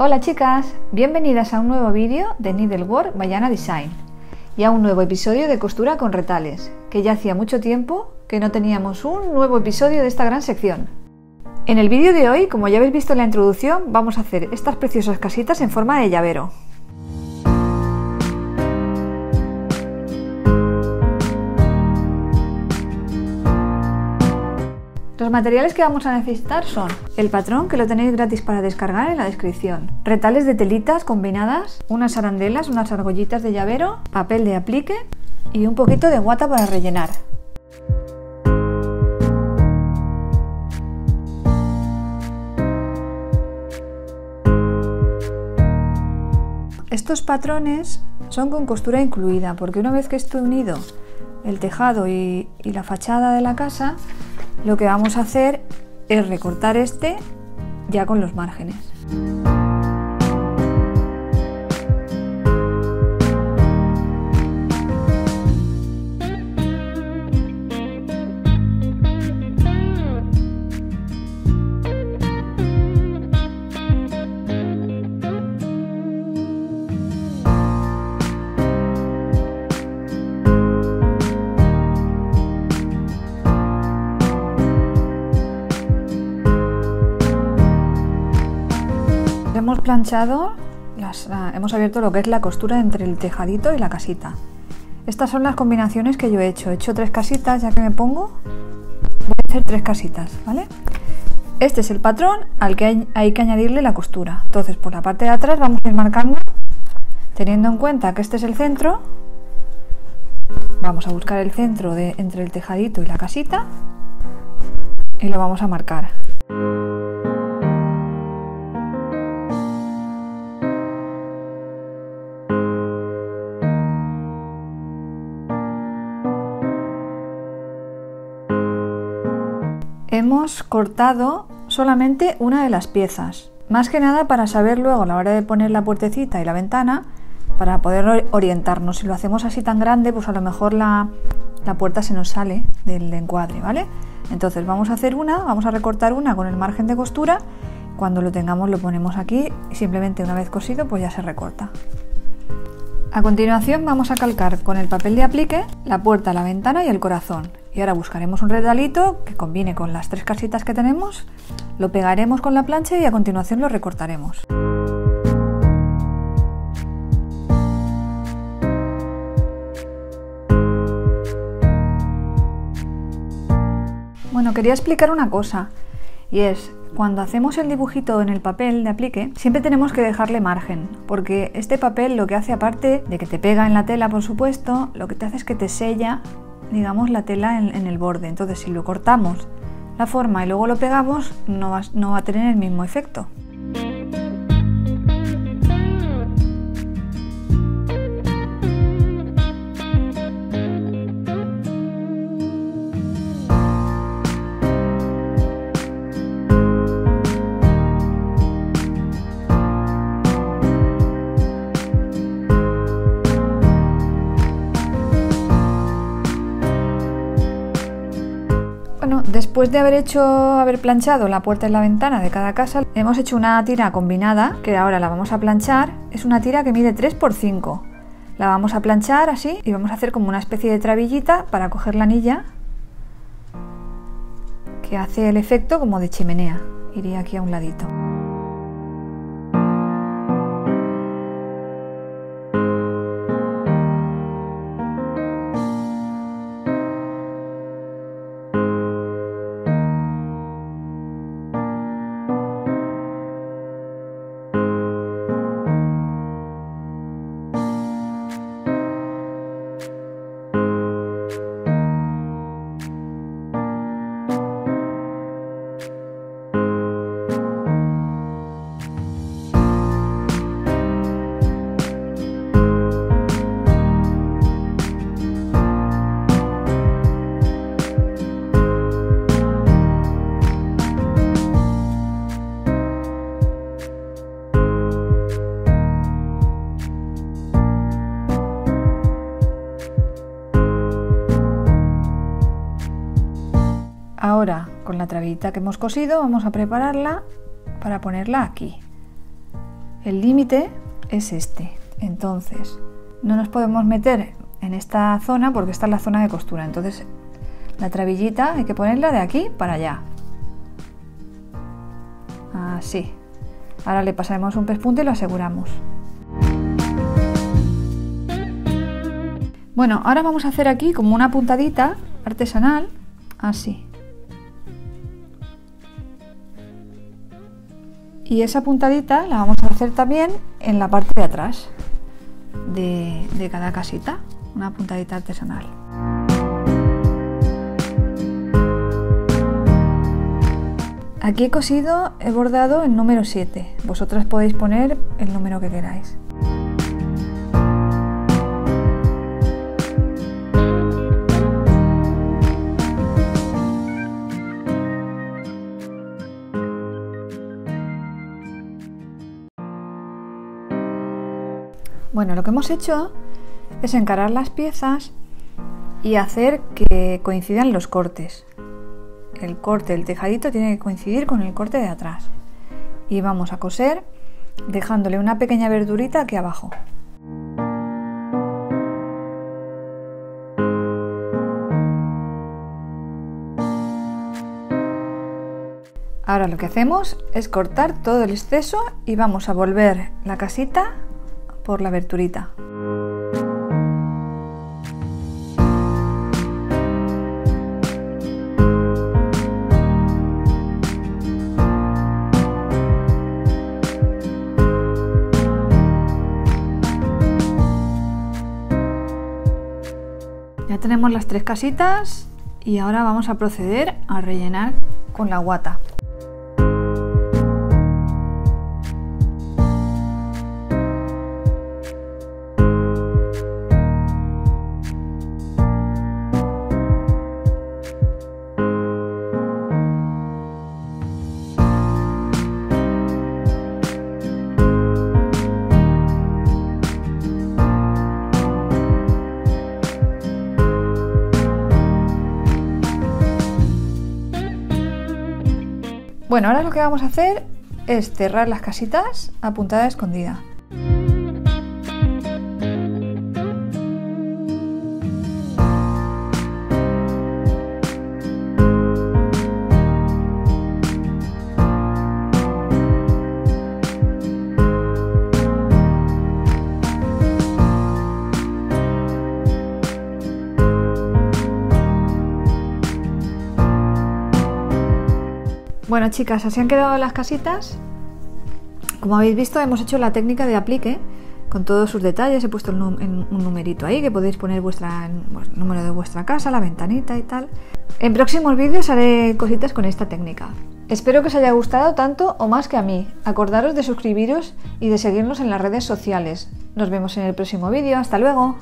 Hola chicas, bienvenidas a un nuevo vídeo de Needlework by Anna Design y a un nuevo episodio de costura con retales, que ya hacía mucho tiempo que no teníamos un nuevo episodio de esta gran sección. En el vídeo de hoy, como ya habéis visto en la introducción, vamos a hacer estas preciosas casitas en forma de llavero. Los materiales que vamos a necesitar son el patrón, que lo tenéis gratis para descargar en la descripción, retales de telitas combinadas, unas arandelas, unas argollitas de llavero, papel de aplique y un poquito de guata para rellenar. Estos patrones son con costura incluida, porque una vez que esté unido el tejado y la fachada de la casa, lo que vamos a hacer es recortar este ya con los márgenes. Hemos planchado, hemos abierto lo que es la costura entre el tejadito y la casita. Estas son las combinaciones que yo he hecho. He hecho 3 casitas, ya que me pongo, voy a hacer 3 casitas, ¿vale? Este es el patrón al que hay que añadirle la costura. Entonces, por la parte de atrás vamos a ir marcando, teniendo en cuenta que este es el centro. Vamos a buscar el centro entre el tejadito y la casita y lo vamos a marcar. Hemos cortado solamente una de las piezas, más que nada para saber luego a la hora de poner la puertecita y la ventana, para poder orientarnos. Si lo hacemos así tan grande, pues a lo mejor la puerta se nos sale del encuadre, ¿vale? Entonces vamos a recortar una con el margen de costura. Cuando lo tengamos lo ponemos aquí y simplemente una vez cosido pues ya se recorta. A continuación vamos a calcar con el papel de aplique la puerta, la ventana y el corazón. Y ahora buscaremos un retalito que combine con las 3 casitas que tenemos, lo pegaremos con la plancha y a continuación lo recortaremos. Bueno, quería explicar una cosa, y es, cuando hacemos el dibujito en el papel de aplique, siempre tenemos que dejarle margen, porque este papel lo que hace, aparte de que te pega en la tela, por supuesto, lo que te hace es que te sella, digamos, la tela en el borde. Entonces, si lo cortamos la forma y luego lo pegamos, no va a tener el mismo efecto. Bueno, después de haber planchado la puerta y la ventana de cada casa, hemos hecho una tira combinada que ahora la vamos a planchar. Es una tira que mide 3 por 5. La vamos a planchar así y vamos a hacer como una especie de trabillita para coger la anilla, que hace el efecto como de chimenea. Iría aquí a un ladito. Ahora, con la trabillita que hemos cosido, vamos a prepararla para ponerla aquí. el límite es este. Entonces, no nos podemos meter en esta zona porque esta es la zona de costura. Entonces, la trabillita hay que ponerla de aquí para allá. Así. Ahora le pasaremos un pespunte y lo aseguramos. Bueno, ahora vamos a hacer aquí como una puntadita artesanal, así. Y esa puntadita la vamos a hacer también en la parte de atrás de cada casita, una puntadita artesanal. Aquí he cosido, he bordado el número 7, vosotras podéis poner el número que queráis. Bueno, lo que hemos hecho es encarar las piezas y hacer que coincidan los cortes. El corte del tejadito tiene que coincidir con el corte de atrás. Y vamos a coser dejándole una pequeña aberturita aquí abajo. Ahora lo que hacemos es cortar todo el exceso y vamos a volver la casita por la aberturita. Ya tenemos las 3 casitas y ahora vamos a proceder a rellenar con la guata. Bueno, ahora lo que vamos a hacer es cerrar las casitas a puntada escondida. Bueno, chicas, así han quedado las casitas. Como habéis visto, hemos hecho la técnica de aplique con todos sus detalles. He puesto un numerito ahí que podéis poner el número de vuestra casa, la ventanita y tal. En próximos vídeos haré cositas con esta técnica. Espero que os haya gustado tanto o más que a mí. Acordaros de suscribiros y de seguirnos en las redes sociales. Nos vemos en el próximo vídeo. ¡Hasta luego!